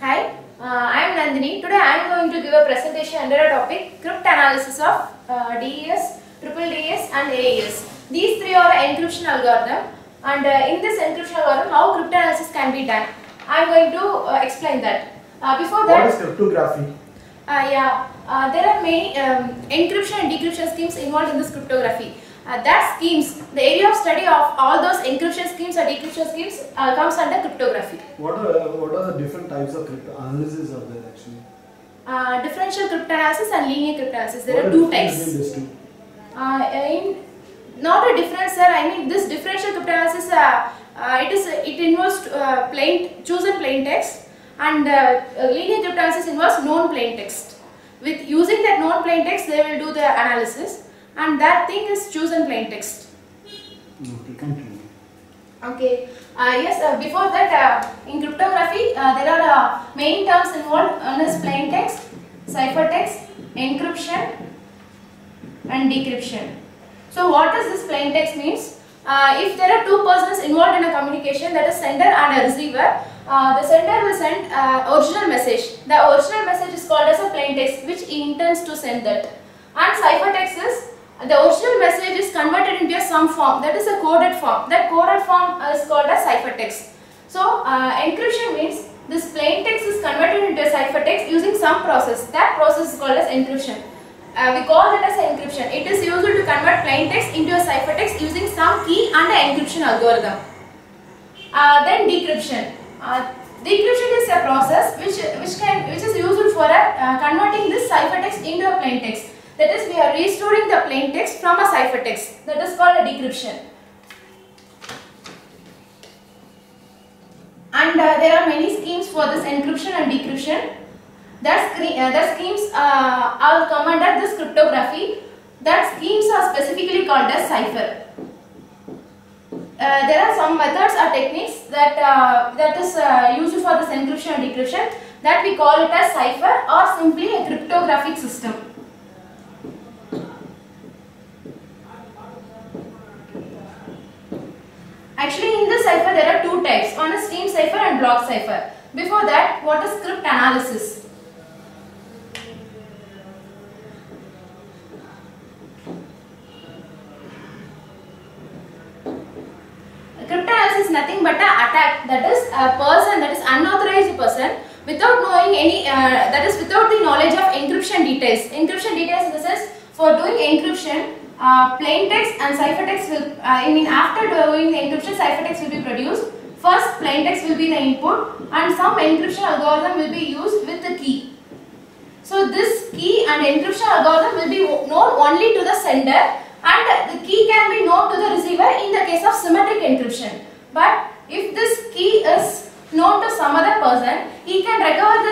Hi, I am Nandini. Today I am going to give a presentation under a topic cryptanalysis of DES, triple DES and AES. These three are encryption algorithm, and in this encryption algorithm how cryptanalysis can be done. I am going to explain that. Before that, what is cryptography? There are many encryption and decryption schemes involved in this cryptography. That schemes, the area of study of all those encryption schemes or decryption schemes comes under cryptography. What are the different types of cryptanalysis are there actually? Differential cryptanalysis and linear cryptanalysis. There are two types. Not a difference, sir. I mean, this differential cryptanalysis, it involves chosen plain text, and linear cryptanalysis involves known plain text. With using that known plain text, they will do the analysis, and that thing is chosen plain text. Okay, continue. Okay. Before that, in cryptography, there are main terms involved. One is plain text, ciphertext, encryption, and decryption. So, what does this plain text means? If there are two persons involved in a communication, that is sender and a receiver, the sender will send original message. The original message is called as a plain text, which he intends to send that. And ciphertext is the original message is converted into some form, that is a coded form. That coded form is called as ciphertext. So, encryption means this plain text is converted into a ciphertext using some process. That process is called as encryption. We call that as encryption. It is used to convert plain text into a ciphertext using some key and an encryption algorithm. Then decryption. Decryption is a process which is used for converting this ciphertext into a plain text. That is, we are restoring the plain text from a ciphertext. That is called a decryption. And there are many schemes for this encryption and decryption. The schemes all come under this cryptography. That schemes are specifically called as cipher. There are some methods or techniques that is used for this encryption and decryption, that we call it as cipher or simply a cryptographic system. Actually, in this cipher there are two types. One is stream cipher and block cipher. Before that, what is cryptanalysis? Cryptanalysis is nothing but an attack, that is a person, that is unauthorized person, without knowing any, that is without the knowledge of encryption details. Encryption details in the sense, for doing encryption, plain text and ciphertext will, after doing the encryption, ciphertext will be produced. First, plain text will be the input and some encryption algorithm will be used with the key. So, this key and encryption algorithm will be known only to the sender, and the key can be known to the receiver in the case of symmetric encryption. But if this key is known to some other person, he can recover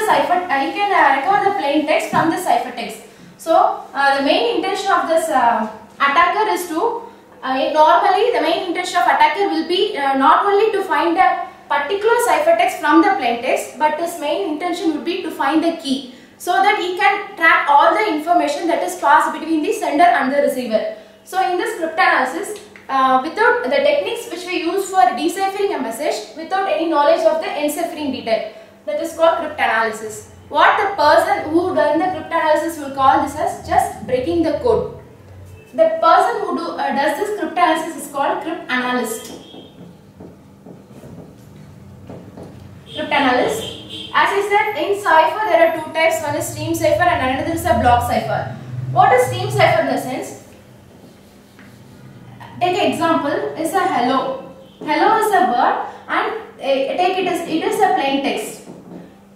the plain text from the ciphertext. So, the main intention of this attacker is to normally the main intention of attacker will be not only to find a particular ciphertext from the plain text, but his main intention would be to find the key, so that he can track all the information that is passed between the sender and the receiver. So, in this cryptanalysis, without the techniques which we use for deciphering a message, without any knowledge of the enciphering detail, that is called cryptanalysis. What the person who done the cryptanalysis will call this as just breaking the code. The person who does this cryptanalysis is called cryptanalyst. Cryptanalyst. As I said, in cipher there are two types. One is stream cipher and another is a block cipher. What is stream cipher in the sense? Take an example, is a hello. Hello is a word, and it is a plain text.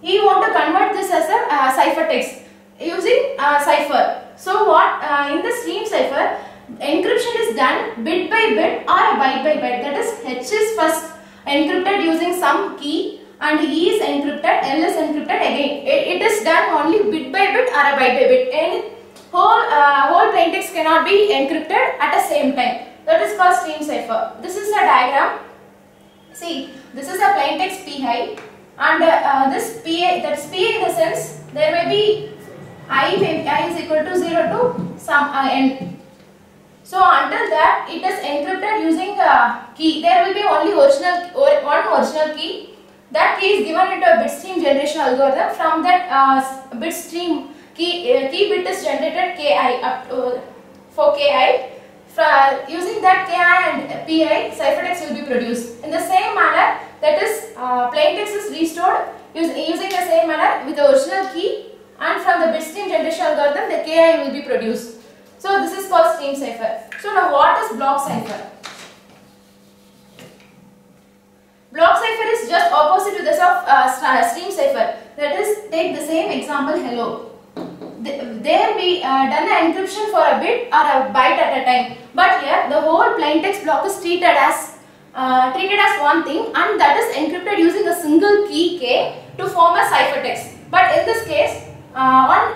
He want to convert this as a ciphertext using cipher. So what in the stream cipher, encryption is done bit by bit or byte by byte. That is, H is first encrypted using some key and E is encrypted, L is encrypted again. It is done only bit by bit or a byte by bit. And whole plain text cannot be encrypted at the same time. That is called stream cipher. This is a diagram. See, this is a plain text Pi, and this Pa, that is Pa in the sense there may be I is equal to 0 to some n. So until that it is encrypted using key. There will be only one original key that key is given into a bit stream generation algorithm. From that bit stream key bit is generated ki up to, for ki. Using that ki and pi, ciphertext will be produced. In the same manner, that is plaintext is restored using the same manner with the original key, and from the bit stream generation algorithm the ki will be produced. So this is called stream cipher. So now what is block cipher? Block cipher is just opposite to this of stream cipher. That is, take the same example hello. There we done the encryption for a bit or a byte at a time. But here the whole plaintext block is treated as one thing, and that is encrypted using a single key k to form a ciphertext. But in this case, one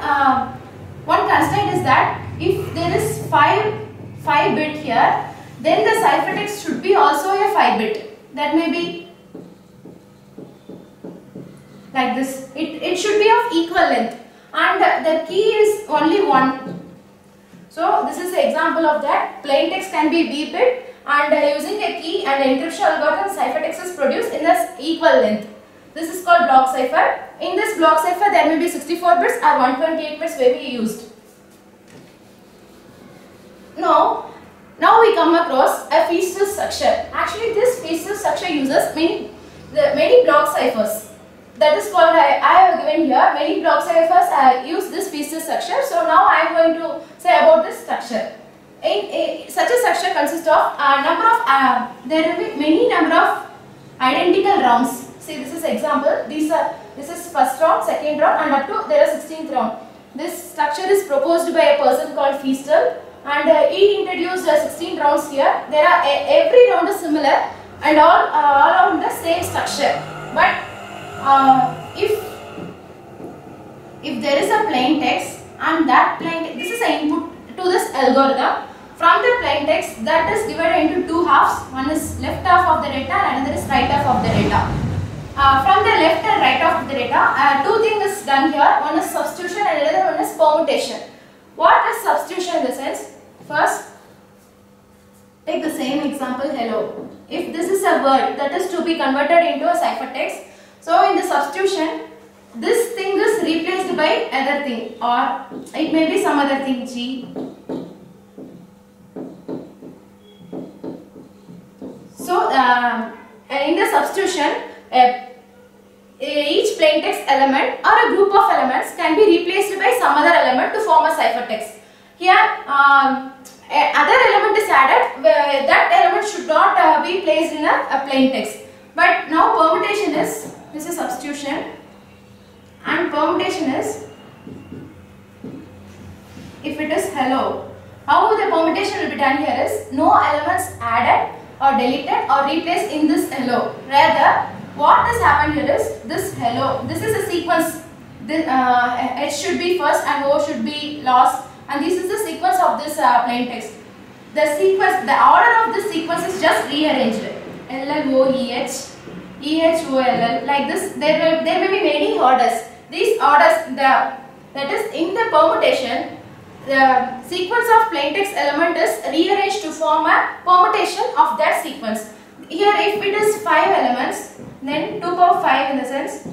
constraint is that if there is 5 bit here, then the ciphertext should be also a 5 bit. That may be like this. It should be of equal length, and the key is only 1. So this is the example of that. Plaintext can be b bit, and using a key and encryption algorithm, ciphertext is produced in this equal length. This is called block cipher. In this block cipher, there may be 64 bits or 128 bits may be used. Now we come across a Feastel structure. Actually, this Feastel structure uses many block ciphers. That is called, I have given here, many block ciphers use this Feastel structure. So now I am going to say about this structure. Such a structure consists of there will be many number of identical rounds. See, this is example. This is first round, second round, and up to there are 16th round. This structure is proposed by a person called Feastel, and he introduced 16 rounds here. There are every round is similar and all around the same structure. But if there is a plain text, and that plain this is an input to this algorithm. From the plain text, that is divided into 2 halves. One is left half of the data and another is right half of the data. From the left and right half of the data, 2 things is done here. One is substitution and another one is permutation. What is substitution in the sense? First, take the same example hello. If this is a word that is to be converted into a ciphertext, so in the substitution, this thing is replaced by other thing, or it may be some other thing G. So in the substitution, each plaintext element or a group of elements can be replaced by some other element to form a ciphertext. Here, other element is added. That element should not be placed in a plaintext. But now permutation is, this is substitution, and permutation is, if it is hello, how the permutation will be done here is, no elements added or deleted or replaced in this hello. Rather, what has happened here is, this hello, this is a sequence. This, H should be first and O should be last, and this is the sequence of this plaintext. The sequence, the order of this sequence is just rearranged. LLOEH, EHOLL, like this. There may be many orders. These orders, that is in the permutation, the sequence of plaintext element is rearranged to form a permutation of that sequence. Here, if it is 5 elements, then 2 power 5 in the sense,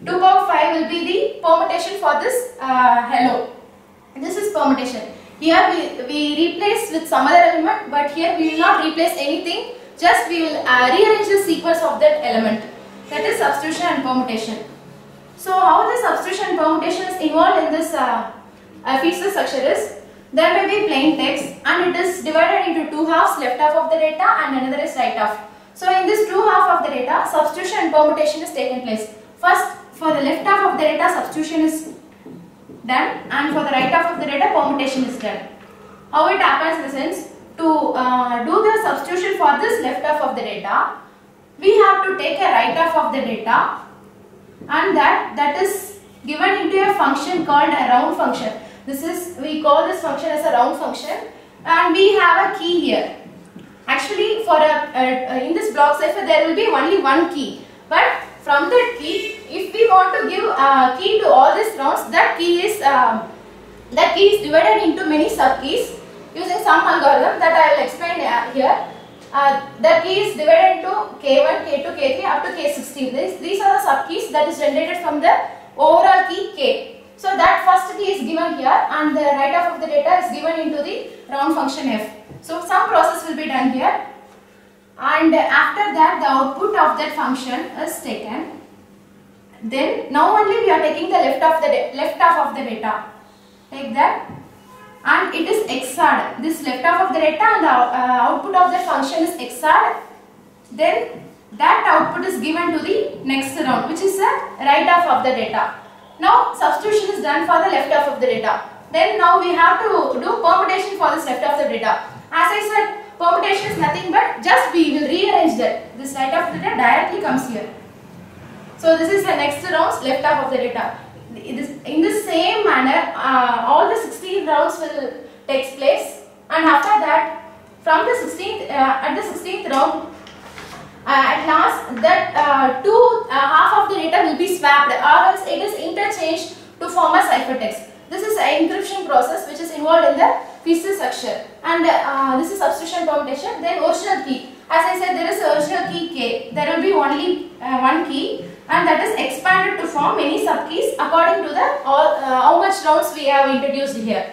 2 power 5 will be the permutation for this hello. This is permutation. Here we replace with some other element, but here we will not replace anything. Just we will rearrange the sequence of that element. That is substitution and permutation. So how the substitution and permutation is involved in this Feastel structure is, there may be plain text and it is divided into 2 halves, left half of the data and another is right half. So in this 2 half of the data, substitution and permutation is taken place. First, for the left half of the data, substitution is done, and for the right half of the data, permutation is done. How it happens in the sense, to do the substitution for this left half of the data, we have to take a right half of the data, and that is given into a function called a round function. We call this function as a round function, and we have a key here. Actually, for in this block cipher there will be only one key, but from that key, if we want to give a key to all these rounds, that key is divided into many sub keys using some algorithm that I will explain here. the key is divided into K1, K2, K3 up to K16. These are the subkeys that is generated from the overall key K. So that first key is given here and the write off of the data is given into the round function f. So some process will be done here, and after that the output of that function is taken. Then now only we are taking the left half of the data. Take that, and it is XORed. This left half of the data and the output of that function is XORed. Then that output is given to the next round, which is the right half of the data. Now substitution is done for the left half of the data. Then now we have to do permutation for this left half of the data. As I said, permutation is nothing but just we will rearrange that. This right half of the data directly comes here. So this is the next round's left half of the data. In the same manner, all the 16 rounds will take place, and after that, from the 16th at the 16th round, at last that half of the data will be swapped, or else it is interchanged to form a ciphertext. This is an encryption process which is involved in the pieces structure, and this is substitution permutation. Then original key. As I said, there is a original key K. There will be only one key, and that is expanded to form many subkeys according to the how much rounds we have introduced here.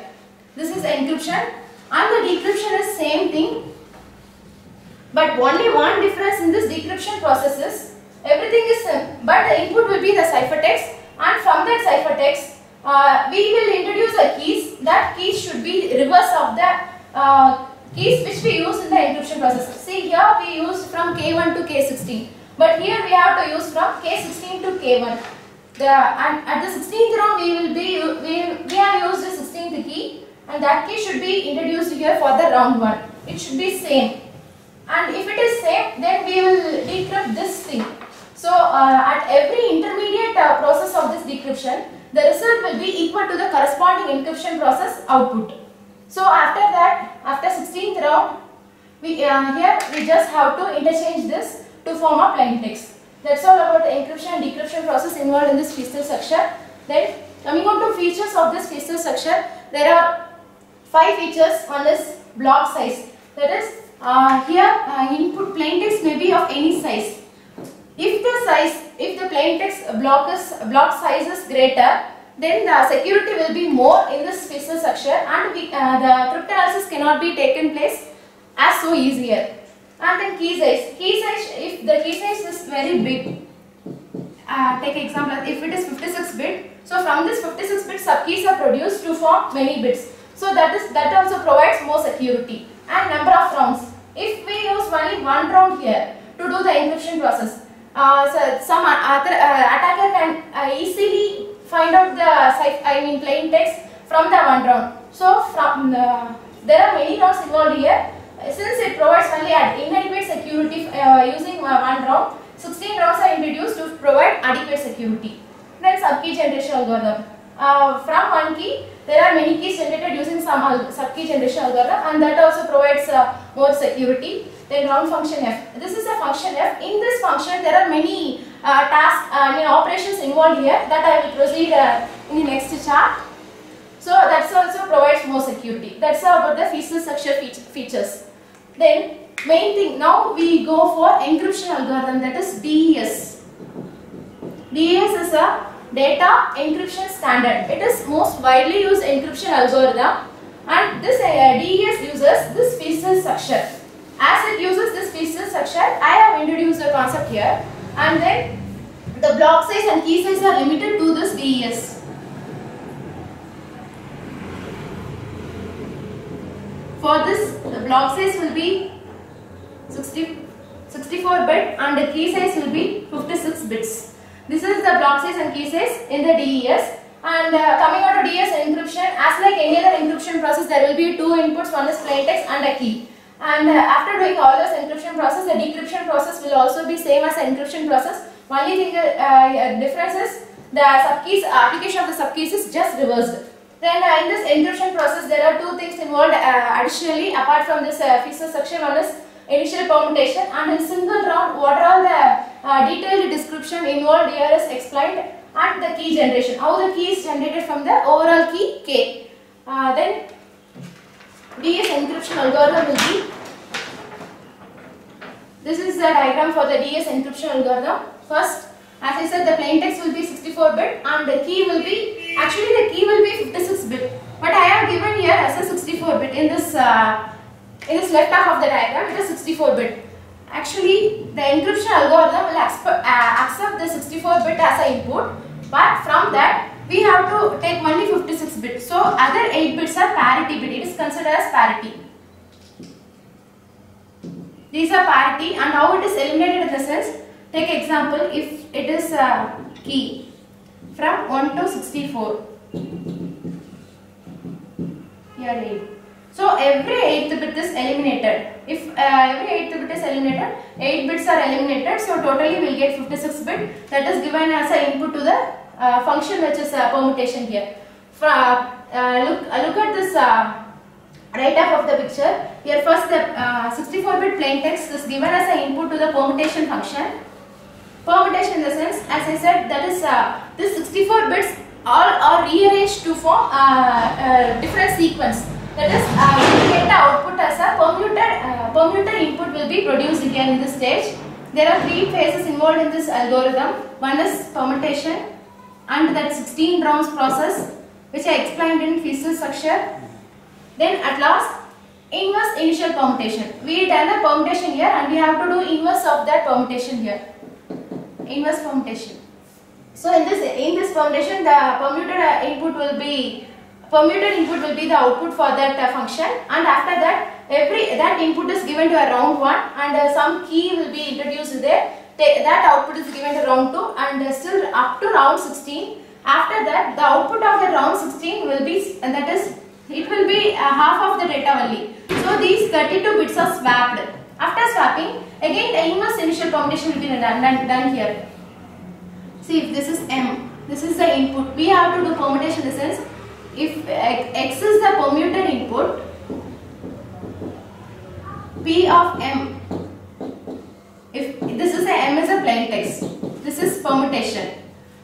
This is encryption, and the decryption is same thing. But only one difference in this decryption process is everything is same, but the input will be the ciphertext, and from that ciphertext we will introduce the keys. That keys should be reverse of the keys which we use in the encryption process. See, here we use from K1 to K16, but here we have to use from K16 to K1. And at the 16th round we have used the 16th key, and that key should be introduced here for the round 1. It should be same. And if it is same, then we will decrypt this thing. So at every intermediate process of this decryption, the result will be equal to the corresponding encryption process output. So after that, after 16th round, here we just have to interchange this to form a plain text. That's all about the encryption and decryption process involved in this feature structure. Then coming on to features of this feature structure, there are 5 features. One is block size. That is, here input plain text may be of any size. If the plain text block size is greater, then the security will be more in this feature structure, and the cryptanalysis cannot be taken place as so easier. And then key size. If the key size is very big, take example, if it is 56 bit, so from this 56 bit subkeys are produced to form many bits. So that also provides more security. And number of rounds. If we use only one round here to do the encryption process, so some other attacker can easily find out the plain text from the one round. So there are many rounds involved here. Since it provides only inadequate security using one round, 16 rounds are introduced to provide adequate security. Then subkey generation algorithm. From one key, there are many keys generated using some subkey generation algorithm, and that also provides more security. Then round function f. This is a function f. In this function, there are many operations involved here that I will proceed in the next chart. So that also provides more security. That's all about the feature structure features. Then main thing, now we go for encryption algorithm, that is DES. DES is a data encryption standard. It is most widely used encryption algorithm, and this DES uses this feature structure. As it uses this feature structure, I have introduced the concept here, and then the block size and key size are limited to this DES. For this, the block size will be 64 bit and the key size will be 56 bits. This is the block size and key size in the DES. And coming on to DES encryption, as like any other encryption process, there will be 2 inputs, one is plain text and a key. And after doing all this encryption process, the decryption process will also be same as the encryption process. Only thing difference is the subkeys, application of the subkeys is just reversed. Then in this encryption process, there are 2 things involved additionally apart from this feature structure. One is initial permutation, and in single round, what are all the detailed description involved here is explained, and the key generation, how the key is generated from the overall key K. Then DES encryption algorithm will be This is the diagram for the DS encryption algorithm. First, as I said, the plain text will be 64-bit and the key will be, actually the key will be 56-bit. But I have given here as a 64-bit in this left half of the diagram. It is 64-bit. Actually, the encryption algorithm will accept the 64-bit as an input, but from that we have to take only 56-bit. So other 8 bits are parity bit. It is considered as parity. These are parity, and how it is eliminated in the sense, take example, if it is a key from 1 to 64, here 8. So every 8th bit is eliminated. If every 8th bit is eliminated, 8 bits are eliminated. So totally we will get 56 bit. That is given as an input to the function, which is permutation here. Look at this right half of the picture. Here first the 64-bit plain text is given as an input to the permutation function. Permutation in the sense, as I said, that is this 64 bits all are rearranged to form different sequence. That is, we get the output as a permuted input will be produced here in this stage. There are 3 phases involved in this algorithm. One is permutation and that 16 rounds process, which I explained in physical structure. Then at last, inverse initial permutation. We done a permutation here and we have to do inverse of that permutation here. Inverse permutation. So in this permutation, the permuted input will be the output for that function, and after that that input is given to a round 1 and some key will be introduced there. That output is given to round 2 and still up to round 16. After that, the output of the round 16 will be, and that is, it will be half of the data only. So these 32 bits are swapped. After swapping, again the inverse initial permutation will be done here. See, if this is M, this is the input. We have to do permutation in the sense, if X is the permuted input, P of M, if this is a M is a plain text, this is permutation.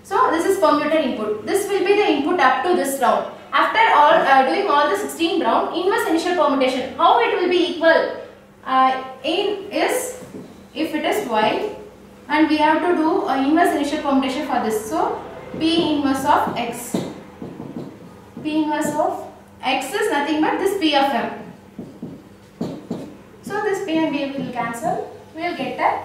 So this is permuted input. This will be the input up to this round. After all doing all the 16 round, inverse initial permutation, how it will be equal in is, if it is Y, and we have to do inverse initial permutation for this. So P inverse of X. P inverse of X is nothing but this P of M. So this P and B will cancel. We will get a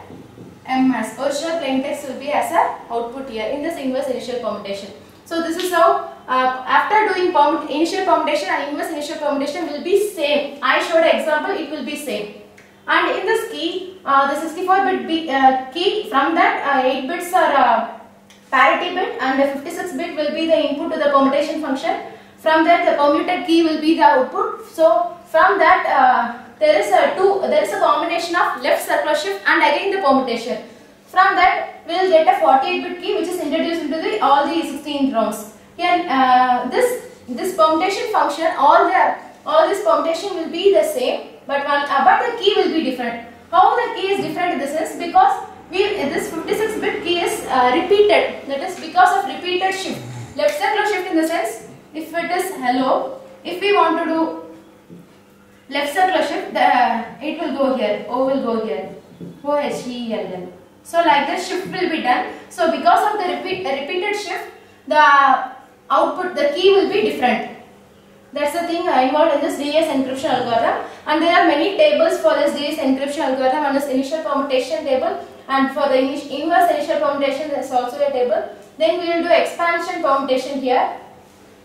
M as original plain text will be as a output here in this inverse initial permutation. So this is how after doing initial permutation and inverse initial permutation will be same. I showed an example, it will be same. And in this key, the 64-bit key, from that 8 bits are parity bit and the 56 bit will be the input to the permutation function. From that the permuted key will be the output. So from that there is a combination of left circular shift and again the permutation. From that we will get a 48-bit key which is introduced into all the 16 rounds. Here this permutation function, all this permutation will be the same, but the key will be different. How the key is different in the sense, because this 56-bit key is repeated. That is because of repeated shift. Left circular shift in the sense, if it is hello, if we want to do left circular shift, it will go here, O will go here, O H E L L. So like this shift will be done. So because of the repeated shift, the output, the key will be different. That's the thing involved in this DS encryption algorithm, and there are many tables for this DS encryption algorithm. One is initial permutation table, and for the inverse initial permutation there is also a table. Then we will do expansion permutation here.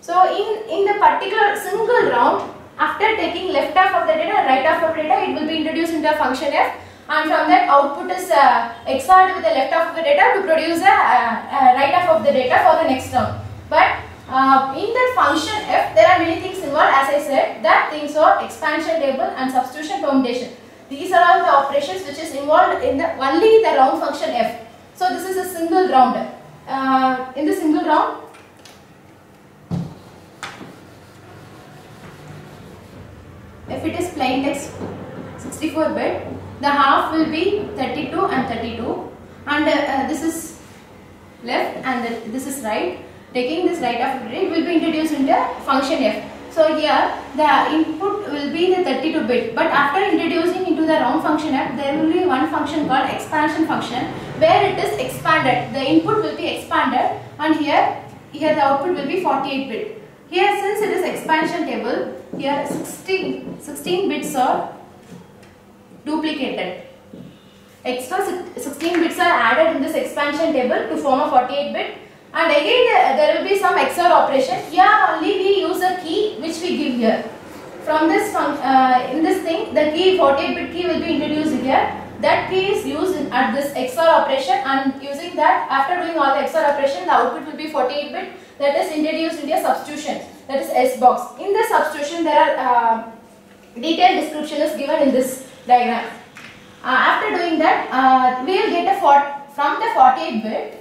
So in the particular single round, after taking left half of the data and right half of the data, it will be introduced into a function F, and from that output is XORed with the left half of the data to produce a right half of the data for the next round. But in that function F, there are many things involved. As I said, that things are expansion table and substitution permutation. These are all the operations which is involved in only the round function F. So this is a single round. In the single round, if it is plain text 64-bit, the half will be 32 and 32, and this is left and this is right. Taking this right half of it will be introduced into function F. So here the input will be the 32 bit, but after introducing into the round function app, there will be one function called expansion function where it is expanded. The input will be expanded, and here the output will be 48 bit. Here, since it is expansion table, here 16 bits are duplicated. Extra 16 bits are added in this expansion table to form a 48 bit. And again there will be some XOR operation. Here only we use a key which we give here. From this in this thing, the key 48 bit key will be introduced here. That key is used at this XOR operation, and using that, after doing all the XOR operation, the output will be 48 bit. That is introduced into a substitution, that is S box. In the substitution there are detailed description is given in this diagram. After doing that, we will get from the 48 bit.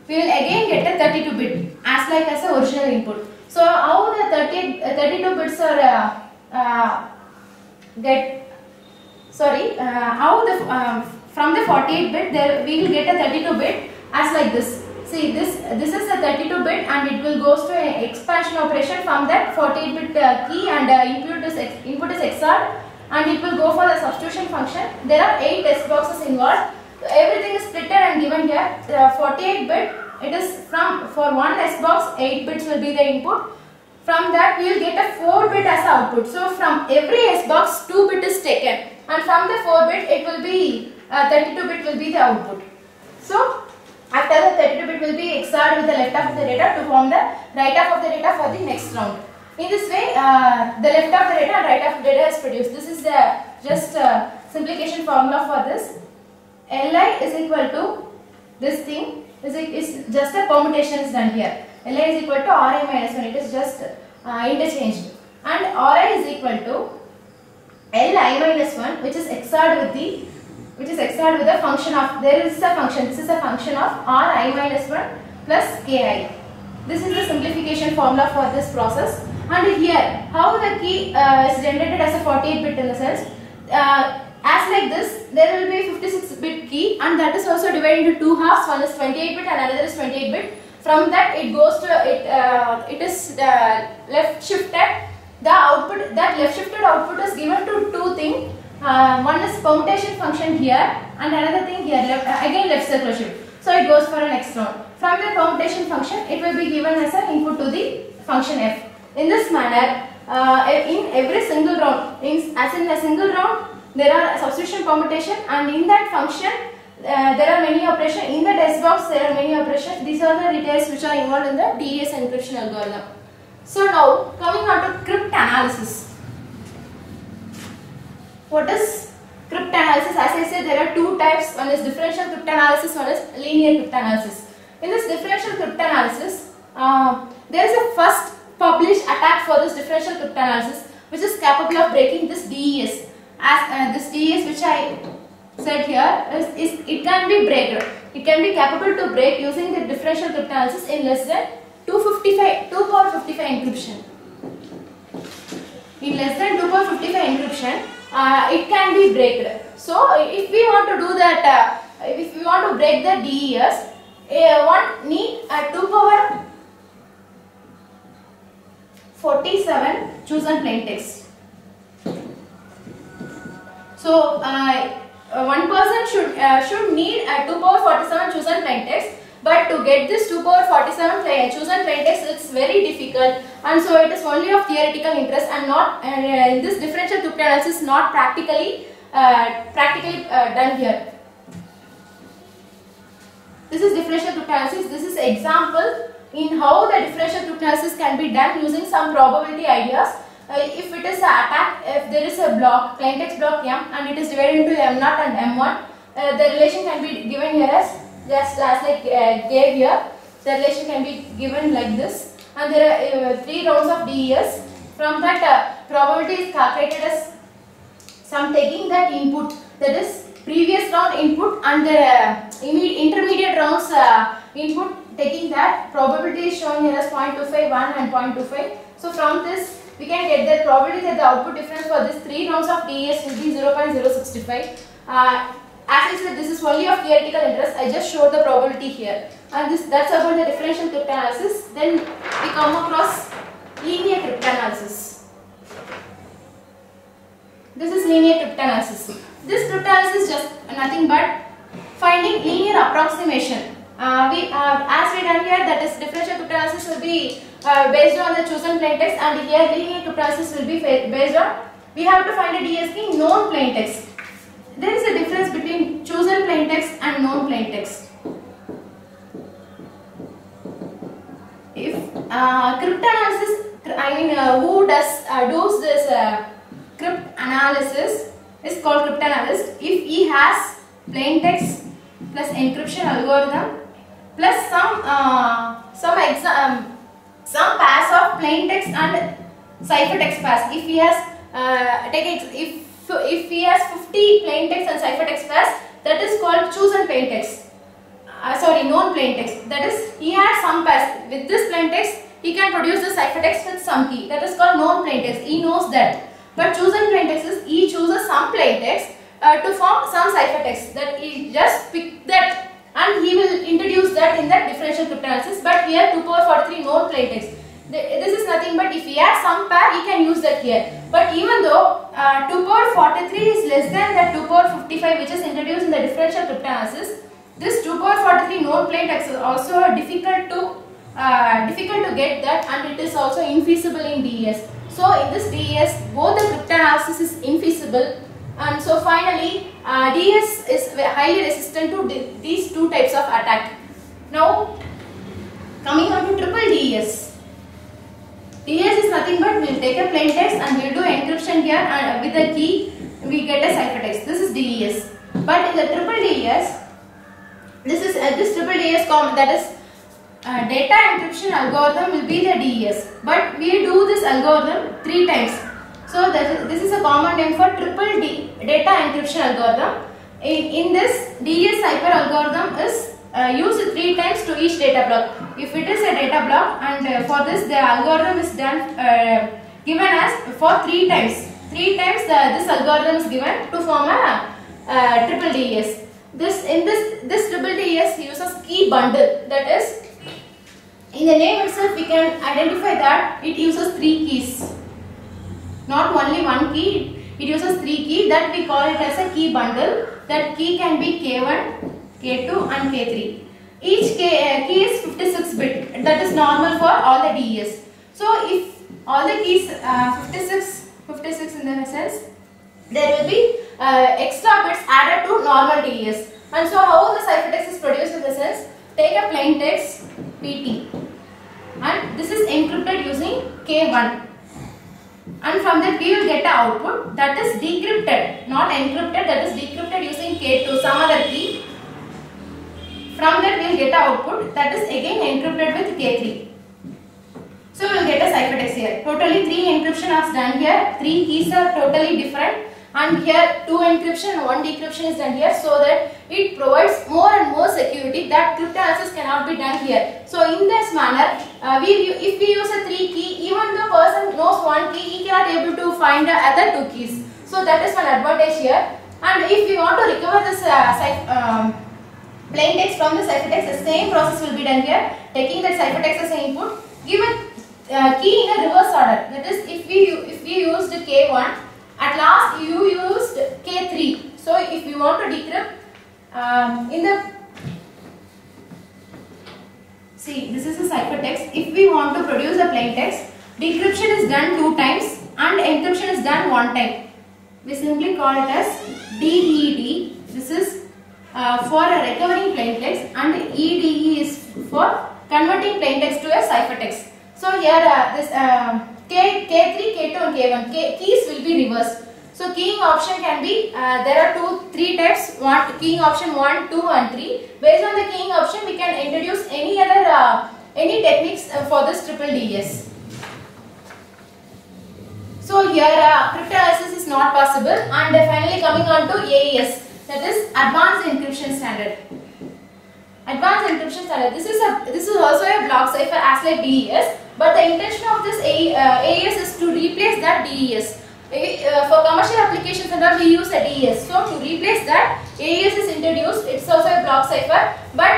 We will again get a 32 bit as the original input. So how the 32 bits are from the 48 bit there we will get a 32 bit as like this. See, this is a 32 bit, and it will goes to an expansion operation from that 48 bit key, and input is XOR, and it will go for the substitution function. There are 8 test boxes involved. So everything is splitted and given here. 48 bit, it is for one S box 8 bits will be the input. From that we will get a 4 bit as the output. So from every S box 2 bit is taken, and from the 4 bit it will be 32 bit will be the output. So after the 32 bit will be XORed with the left half of the data to form the right half of the data for the next round. In this way, the left half of the data and right half of the data is produced. This is the just simplification formula for this. Li is equal to this thing is just a permutation is done here. Li is equal to Ri minus 1. It is just interchanged, and Ri is equal to Li minus 1, which is XORed with the function of, there is a function, this is a function of Ri minus 1 plus Ki. This is the simplification formula for this process. And here, how the key is generated as a 48 bit in the sense, as like this, there will be 56 bit key, and that is also divided into two halves. One is 28 bit and another is 28 bit. From that it goes to, it is left shifted. The output, that left shifted output is given to two things. One is permutation function here, and another thing here, again left circular shift. So it goes for an next round. From the permutation function, it will be given as an input to the function f. In this manner, in every single round, as in a single round, there are substitution permutation, and in that function, there are many operations. In the test box, there are many operations. These are the details which are involved in the DES encryption algorithm. So now, coming on to cryptanalysis. What is cryptanalysis? As I said, there are two types. One is differential cryptanalysis, one is linear cryptanalysis. In this differential cryptanalysis, there is a first published attack for this differential cryptanalysis, which is capable of breaking this DES. As this DES which I said here, it can be breaked. It can be capable to break using the differential cryptanalysis in less than 2 power 55 encryption. In less than 2 power 55 encryption, it can be breaked. So if we want to do that, if we want to break the DES, one need a 2 power 47 chosen plain text. So one person should need a 2 power 47 chosen plain text. But to get this 2 power 47 chosen plain text, it's very difficult, and so it is only of theoretical interest and not this differential cryptanalysis not practically done here. This is differential cryptanalysis. This is example in how the differential cryptanalysis can be done using some probability ideas. If it is an attack, if there is a block, plain text block M, and it is divided into M0 and M1, the relation can be given here as just as like gave here. The relation can be given like this, and there are 3 rounds of DES. From that, probability is calculated as some taking that input, that is previous round input, and the intermediate rounds input, taking that probability is shown here as 0.25, 1 and 0.25. So from this we can get the probability that the output difference for this 3 rounds of DES will be 0.065. As I said, this is only of theoretical interest. I just showed the probability here, and that's about the differential cryptanalysis. Then we come across linear cryptanalysis. This is linear cryptanalysis. This cryptanalysis is just nothing but finding linear approximation. As we done here, that is differential cryptanalysis will be based on the chosen plain text, and here linear cryptanalysis will be based on, we have to find a DS key known plain text. There is a difference between chosen plain text and known plain text. If cryptanalysis, who does this crypt analysis is called cryptanalyst if he has plain text plus encryption algorithm plus some pairs of plain text and ciphertext pairs. If he has if he has 50 plain text and ciphertext pairs, that is called chosen plain text. Known plain text. That is, he has some pairs. With this plain text, he can produce the ciphertext with some key. That is called known plain text. He knows that. But chosen plain text is he chooses some plain text to form some ciphertext. That he just pick that and he will introduce that in the differential cryptanalysis. But here 2 power 43 known plain text. This is nothing but if he has some pair, he can use that here. But even though 2 power 43 is less than the 2 power 55 which is introduced in the differential cryptanalysis, this 2 power 43 known plain text is also difficult to get that, and it is also infeasible in DES. So in this DES, both the cryptanalysis is infeasible, and so finally DES is highly resistant to these two types of attack. Now coming on to triple DES. DES is nothing but we will take a plain text and we will do encryption here, and with a key we get a ciphertext. This is DES. But in the triple DES, this triple DES that is data encryption algorithm will be the DES. But we do this algorithm 3 times. So this is a common name for triple data encryption algorithm. In this, DES cipher algorithm is used 3 times to each data block. If it is a data block, and for this the algorithm is done given as for 3 times. 3 times this algorithm is given to form a triple DES. This triple DES uses key bundle. That is, in the name itself we can identify that it uses 3 keys. Not only 1 key, it uses 3 keys, that we call it as a key bundle. That key can be K1, K2 and K3. Each key is 56 bit. That is normal for all the DES. So if all the keys 56 in the sense, there will be extra bits added to normal DES. And so how the ciphertext is produced in the sense, take a plain text PT and this is encrypted using K1, and from that we will get an output that is decrypted, not encrypted, that is decrypted using K2, some other key. From that we will get an output that is again encrypted with K3. So we will get a ciphertext here. Totally 3 encryption is done here, 3 keys are totally different, and here 2 encryption and 1 decryption is done here, so that it provides more and more security that cryptanalysis cannot be done here. So in this manner, if we use a 3 key, even the person knows 1 key, he cannot able to find the other 2 keys. So that is one advantage here. And if we want to recover this plain text from the ciphertext, the same process will be done here. Taking that ciphertext as an input, give a key in a reverse order. That is, if we used K1, at last you used K3. So if you want to decrypt this is a ciphertext. If we want to produce a plain text, decryption is done 2 times and encryption is done 1 time. We simply call it as DED. This is for a recovering plain text, and EDE is for converting plain text to a ciphertext. So here this K3, K2 and K1 keys will be reversed. So keying option can be, there are 3 types, keying option 1, 2 and 3. Based on the keying option we can introduce any other any techniques for this triple DES. So here cryptanalysis is not possible, and finally coming on to AES, that is Advanced Encryption Standard. Advanced Encryption Standard. This is also a block cipher as like DES, but the intention of this AES is to replace that DES. For commercial applications and all we use a DES. So to replace that, AES is introduced. It's also a block cipher, but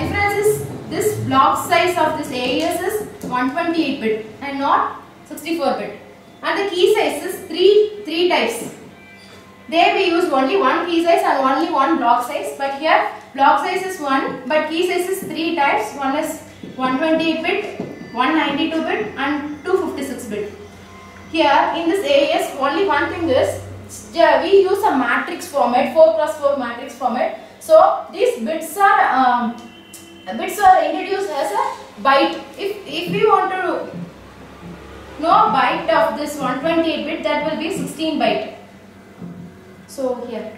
difference is this block size of this AES is 128 bit and not 64 bit. And the key size is three types. There we use only one key size and only one block size, but here block size is 1 but key size is 3 types. One is 128 bit, 192 bit and 256 bit. Here in this AES only one thing is we use a matrix format, 4x4 matrix format. So these bits are introduced as a byte. If we want to know byte of this 128 bit, that will be 16 byte. So here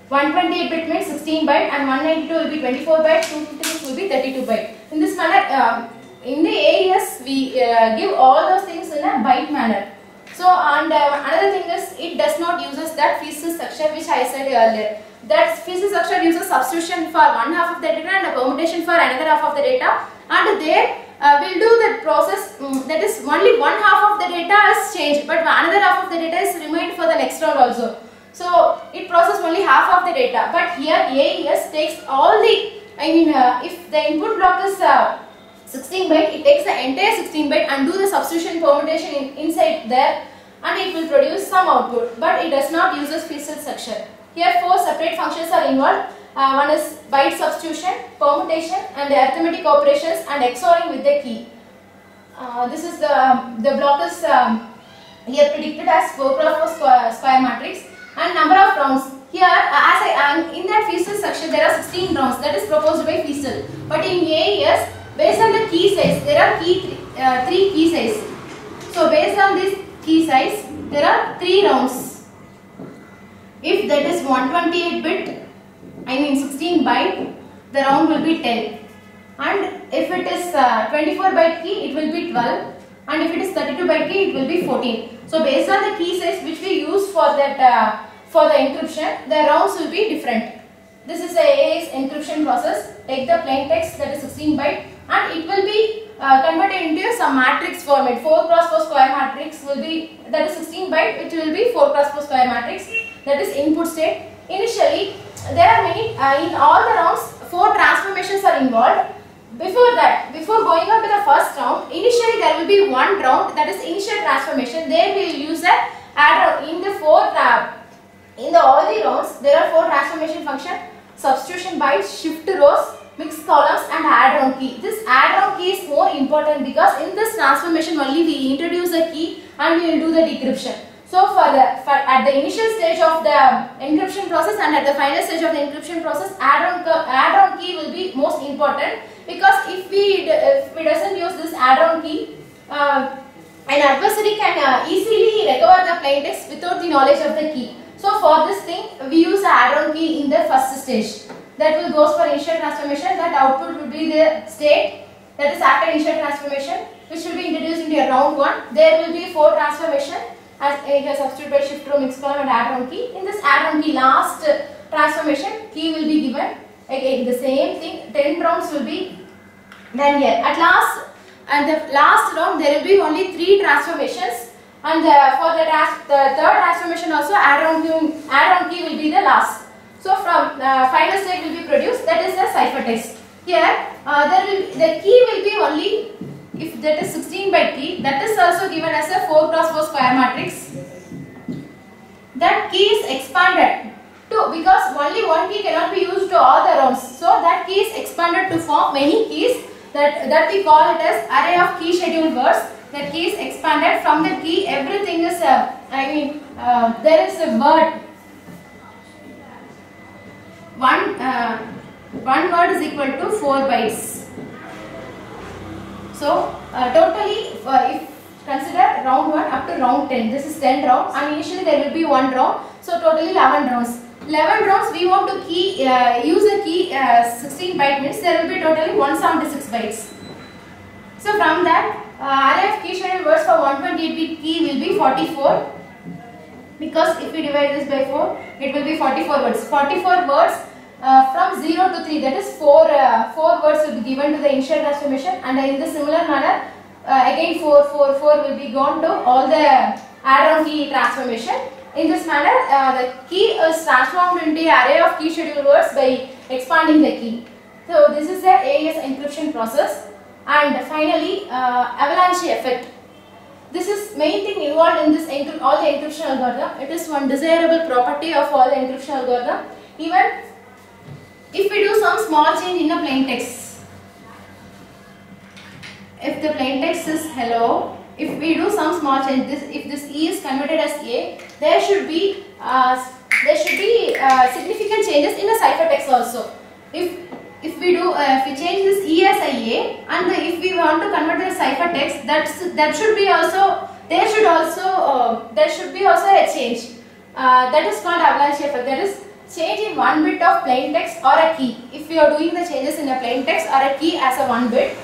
128 bit means 16 byte and 192 will be 24 byte, 256 will be 32 byte. In this manner, in the AES we give all those things in a byte manner. So and another thing is it does not uses that feature structure which I said earlier. That feature structure uses substitution for one half of the data and a permutation for another half of the data, and there we'll do the process that is only one half of the data is changed but another half of the data is remained for the next round also. So it processes only half of the data, but here AES takes all the, if the input block is 16 byte, it takes the entire 16 byte and do the substitution permutation inside there, and it will produce some output, but it does not use feature structure. Here 4 separate functions are involved. One is byte substitution, permutation and the arithmetic operations and XORing with the key. This is the block is here predicted as 4x4 square matrix and number of rounds. Here in that feature structure there are 16 rounds that is proposed by feature, but in AES based on the key size there are 3 key size. So based on this key size there are 3 rounds. If that is 128 bit, 16 byte, the round will be 10, and if it is 24 byte key it will be 12, and if it is 32 byte key it will be 14. So based on the key size which we use for that for the encryption, the rounds will be different. This is a AES encryption process. Take the plain text that is 16 byte and it will be converted into some matrix format. 4x4 square matrix will be, that is 16 byte, which will be 4x4 square matrix, that is input state. Initially there are many, in all the rounds 4 transformations are involved. Before that, before going on to the first round, initially there will be one round, that is initial transformation. There we will use a add round. In the all the rounds there are 4 transformation function: substitution bytes, shift rows, mix columns and add round key. This add round key is more important because in this transformation only we introduce a key and we will do the decryption. So at the initial stage of the encryption process and at the final stage of the encryption process, add round key will be most important, because if we doesn't use this add round key, an adversary can easily recover the plain text without the knowledge of the key. So for this thing we use the add round key in the first stage. That will goes for initial transformation. That output will be the state, that is after initial transformation, which will be introduced into a round 1. There will be 4 transformation as a substitute by shift row, mix column and add round key. In this add round key last transformation key will be given. Again the same thing, 10 rounds will be done here. At last, and the last round there will be only 3 transformations, and for the third transformation also add round key will be the last. So from final state will be produced, that is the ciphertext. Here the key will be only, if that is 16 byte key, that is also given as a 4x4 square matrix. That key is expanded to, because only one key cannot be used to all the rounds. So that key is expanded to form many keys, that we call it as array of key scheduled words. That key is expanded. From the key everything is there is a word. One word is equal to 4 bytes. So totally if consider round 1 up to round 10, this is 10 round, and initially there will be 1 round, so totally 11 rounds. 11 rounds we want to use a key 16 byte means there will be totally 176 bytes. So from that array of key scheduled words for 128 bit key will be 44, because if we divide this by 4 it will be 44 words. 44 words from 0 to 3, that is 4 words will be given to the initial transformation, and in the similar manner again 4 will be gone to all the add-on key transformation. In this manner the key is transformed into an array of key scheduled words by expanding the key. So this is the AES encryption process. And finally, avalanche effect. This is main thing involved in this all the encryption algorithm. It is one desirable property of all the encryption algorithm. Even if we do some small change in a plain text, if the plain text is hello, if we do some small change, if this E is converted as A, there should be significant changes in the ciphertext also. If we change this E as a A, and if we want to convert the ciphertext, there should be also a change. That is called avalanche effect. That is change in one bit of plain text or a key. If we are doing the changes in a plain text or a key as a one bit,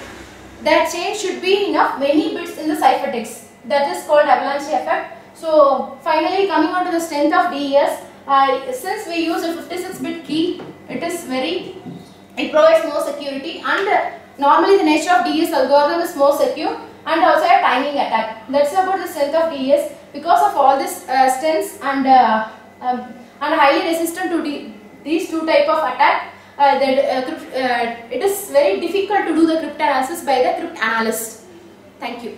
that change should be in many bits in the ciphertext. That is called avalanche effect. So finally, coming on to the strength of DES, since we use a 56-bit key, it provides more security, and normally the nature of DES algorithm is more secure and also a timing attack. That's about the strength of DES. Because of all this strengths and highly resistant to these two type of attack, it is very difficult to do the cryptanalysis by the cryptanalyst. Thank you.